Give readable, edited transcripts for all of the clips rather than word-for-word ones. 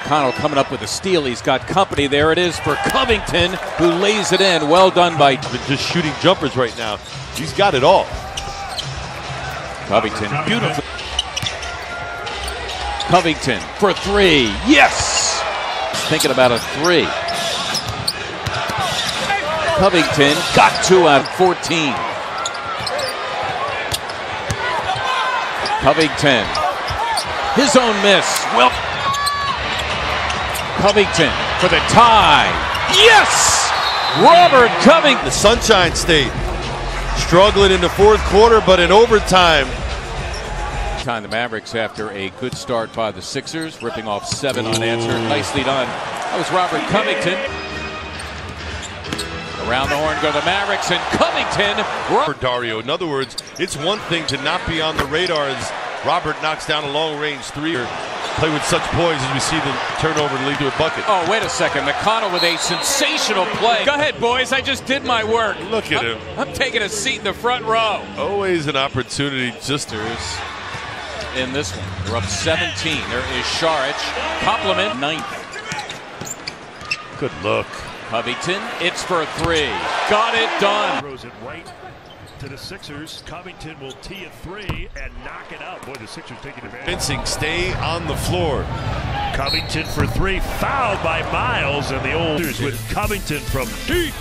McConnell coming up with a steal. He's got company. There it is for Covington, who lays it in. Well done by... Just shooting jumpers right now. He's got it all. Covington, beautiful. Covington for three. Yes! Thinking about a three. Covington got 2 out of 14. Covington, his own miss. Well, Covington for the tie. Yes! Robert Covington. The Sunshine State struggling in the fourth quarter, but in overtime. The Mavericks after a good start by the Sixers, ripping off 7 unanswered. Nicely done. That was Robert Covington. Around the horn go the Mavericks, and Covington. For Dario. In other words, it's one thing to not be on the radar as Robert knocks down a long-range three. Play with such poise as we see the turnover to lead to a bucket. Oh, wait a second. McConnell with a sensational play. Go ahead, boys. I just did my work. Look at him. I'm taking a seat in the front row. Always an opportunity. Just in this one. They're up 17. There is Saric. Compliment 9th. Good look. Covington, it's for a three. Got it done. Throws it right to the Sixers. Covington will tee a three and knock it out. Boy, the Sixers taking advantage. Fencing, stay on the floor. Covington for three, fouled by Miles, and the Oilers with Covington from deep.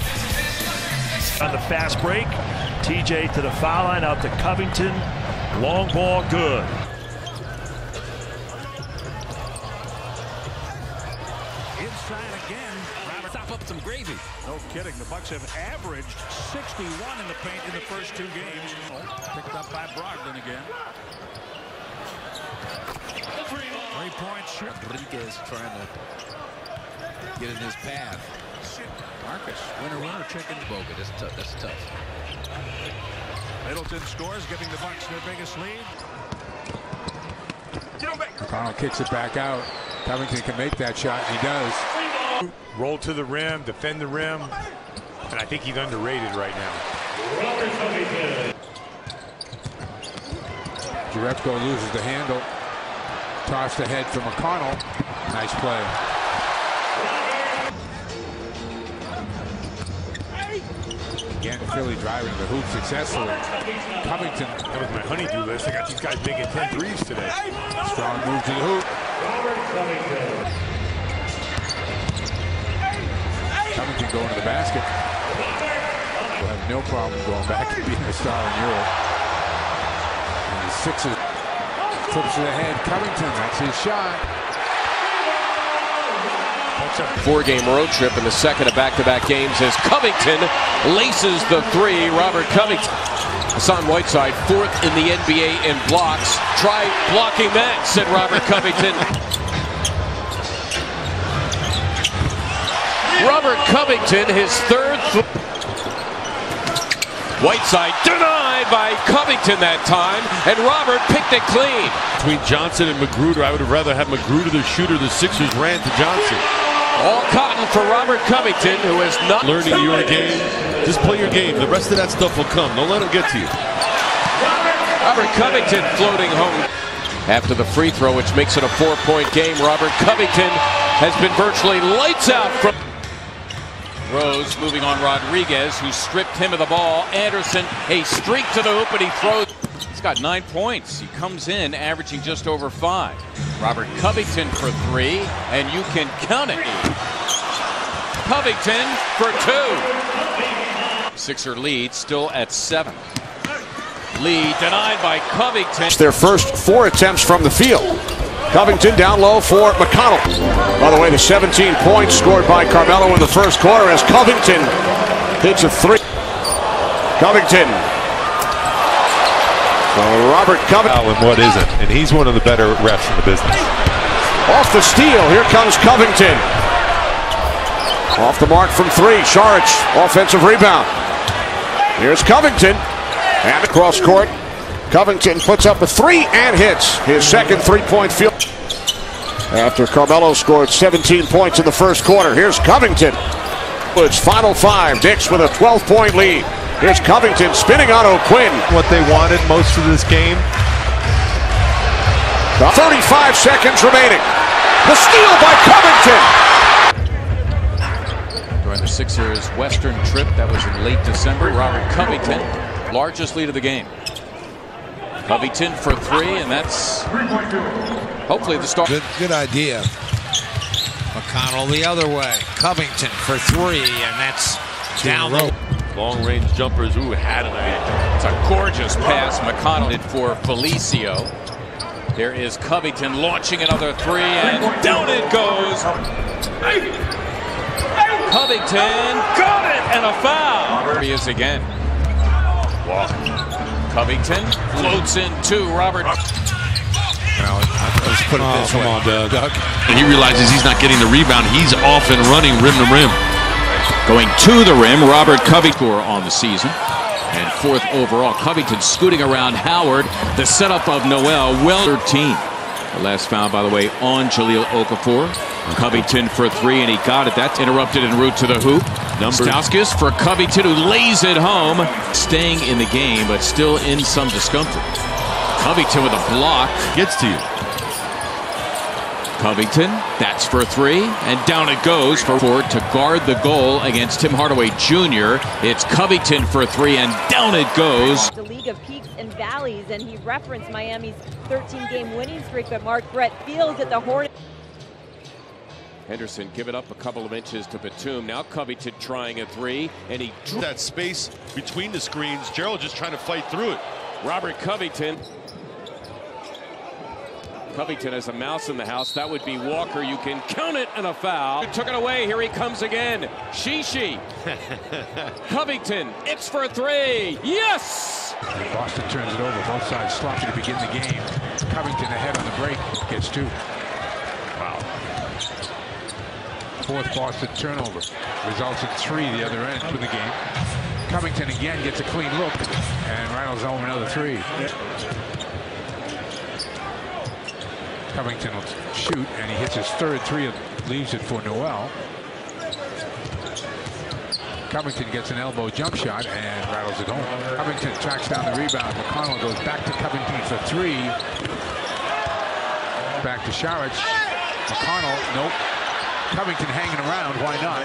On the fast break, TJ to the foul line, out to Covington. Long ball, good. Inside again. Robert, top up some gravy. No kidding. The Bucks have averaged 61 in the paint in the first 2 games. Picked up by Brogdon again. 3-point shot. Rodriguez trying to get in his path. Marcus, winner, chicken boga. That's tough. That's tough. Middleton scores, giving the Bucks their biggest lead. McConnell kicks it back out. Covington can make that shot, and he does. Roll to the rim, defend the rim, and I think he's underrated right now. Jerebko loses the handle. Tossed ahead for McConnell. Nice play. Again, Philly driving the hoop successfully. Covington, that was my honeydew list. I got these guys making 10 threes today. Strong move to the hoop. Covington going to the basket. Will have no problem going back and being a star in Europe. And the Sixers flips it ahead. Covington, that's his shot. 4-game road trip in the second of back-to-back games as Covington laces the three. Robert Covington. Hassan Whiteside, 4th in the NBA in blocks. Try blocking that, said Robert Covington. Robert Covington, his 3rd. Whiteside denied by Covington that time, and Robert picked it clean. Between Johnson and Magruder, I would have rather had Magruder the shooter. The Sixers ran to Johnson. All cotton for Robert Covington, who is not learning your game. Just play your game. The rest of that stuff will come. Don't let him get to you. Robert Covington floating home. After the free throw, which makes it a 4-point game, Robert Covington has been virtually lights out from Rose. Moving on Rodriguez, who stripped him of the ball. Anderson, a streak to the hoop, and he throws. He's got 9 points. He comes in averaging just over 5. Robert Covington for 3, and you can count it. Covington for 2. Sixer lead still at 7. Lead denied by Covington. It's their first 4 attempts from the field. Covington down low for McConnell. By the way, the 17 points scored by Carmelo in the first quarter as Covington hits a 3. Covington. Robert Covington. And what isn't? And he's one of the better refs in the business. Off the steal, here comes Covington. Off the mark from 3, Saric, offensive rebound. Here's Covington, and across court, Covington puts up a 3 and hits his second 3-point field. After Carmelo scored 17 points in the first quarter, here's Covington. It's final 5, Dix with a 12-point lead. Here's Covington spinning on O'Quinn. What they wanted most of this game. 35 seconds remaining. The steal by Covington. During the Sixers' Western trip, that was in late December, Robert Covington, largest lead of the game. Covington for three, and that's hopefully the start. Good idea. McConnell the other way. Covington for three, and that's down low. Long range jumpers. Ooh, had an idea. It's a gorgeous pass. McConnell did for Felicio. There is Covington launching another three, and down it goes. Covington got it, and a foul. Here he is again. Wow. Covington floats in two. Robert. Let's put it this way. Come on, Doug. And he realizes he's not getting the rebound. He's off and running rim to rim. Going to the rim, Robert Covington on the season. And fourth overall, Covington scooting around Howard. The setup of Noel, well 13. The last foul, by the way, on Jahlil Okafor. Covington for three, and he got it. That's interrupted en route to the hoop. Stauskas for Covington, who lays it home. Staying in the game, but still in some discomfort. Covington with a block. Gets to you. Covington, that's for three, and down it goes for Ford to guard the goal against Tim Hardaway Jr. It's Covington for three, and down it goes. The league of peaks and valleys, and he referenced Miami's 13-game winning streak, but Mark Brett feels that the Hornets. Henderson give it up a couple of inches to Batum. Now Covington trying a three, and he drew that space between the screens. Gerald just trying to fight through it. Robert Covington. Covington has a mouse in the house. That would be Walker. You can count it, and a foul. Took it away. Here he comes again. Shishi. Covington. It's for three. Yes! Boston turns it over. Both sides sloppy to begin the game. Covington ahead on the break. Gets two. Wow. Fourth Boston turnover. Results in three the other end for the game. Covington again gets a clean look. And Reynolds home another three. Covington will shoot, and he hits his third three and leaves it for Noel. Covington gets an elbow jump shot and rattles it home. Covington tracks down the rebound. McConnell goes back to Covington for three. Back to Sharich. McConnell, nope. Covington hanging around, why not?